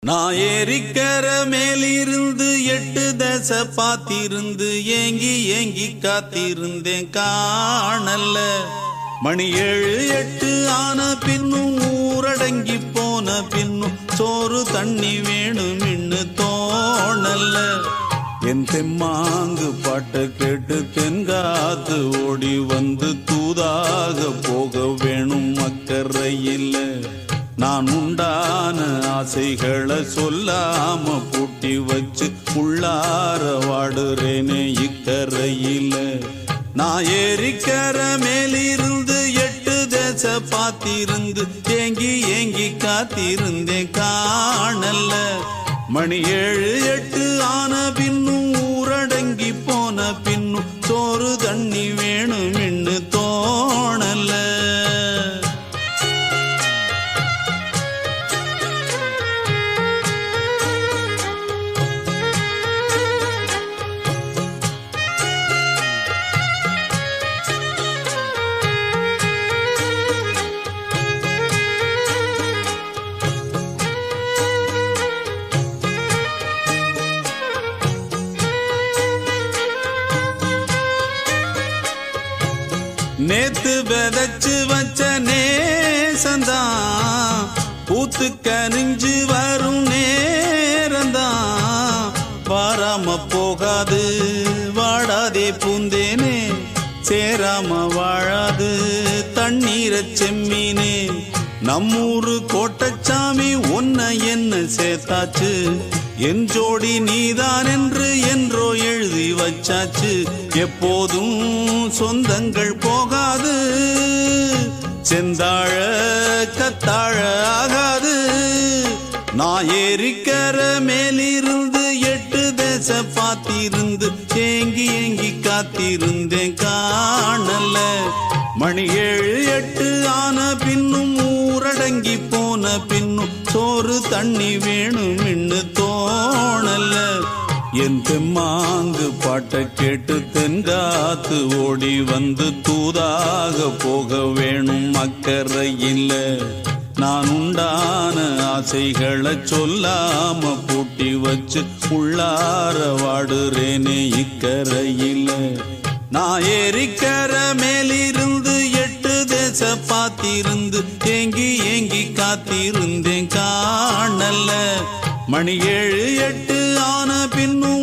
நான் ஏரிக்கர மேலிருந்து 8 தசை பாத்திருந்து ஏங்கி ஏங்கி காத்திருந்தேன் காணல்ல. மணி 7 8 ஆன பின்னும் ஊரடங்கி போன பின்னும் சோறு தண்ணி வேணும் இன்னு தோணல்ல. என் தெம்மாங்கு பாட்ட கேட்டு தென்காத்து ஓடி வந்து தூதாக போக வேணும் அக்கறையில். நான் உண்டான ஆசைகளை சொல்லாம பூட்டி வச்சு உள்ளார வாடுறேனே இக்கரையில. நான் ஏரிக்கர மேலிருந்து 8 தசை பாத்திருந்து ஏங்கி ஏங்கி காத்திருந்தேன் காணல்ல. மணி 7 8 ஆன பின்னும் ஊரடங்கி போன பின்னும் சோறு தண்ணி வேணும் இன்னு தோணல்ல. நேத்து விதைச்சு வச்ச நேசந்தான் பூத்து கனிஞ்சு வரும் நேரந்தான். வாராம போகாது வாடாதே பூந்தேனே, சேராம வாழாது தண்ணீரை செம்மீனே. நம்மூரு கோட்டச்சாமி ஒன்ன என்ன சேர்த்தாச்சு, என் ஜோடி நீதான் என்று என்றோ எழுதி வச்சாச்சு. எப்போதும் சொந்தங்கள் போகாது, செந்தாழ கத்தாழ ஆகாது. நான் ஏரிக்கர மேலிருந்து 8 தசை பாத்திருந்து ஏங்கி ஏங்கி காத்திருந்தேன் காணல்ல. மணி 7 8 ஆன பின்னும் ஊரடங்கி போன பின்னும் சோறு தண்ணி வேணும் இன்னு தோணல்ல. என் தெம்மாங்கு பாட்ட கேட்டு தென்காத்து ஓடி வந்து தூதாக போக வேணும் அக்கறையில். நான் உண்டான ஆசைகளை சொல்லாம பூட்டி வச்சு உள்ளார வாடுறேனே இக்கரையில். நான் ஏரிக்கர மேலிருந்து 8 தசை பாத்திருந்து ஏங்கி ஏங்கி காத்திருந்தேன் காணல்ல. மணி 7 8 ஆன பின்னும்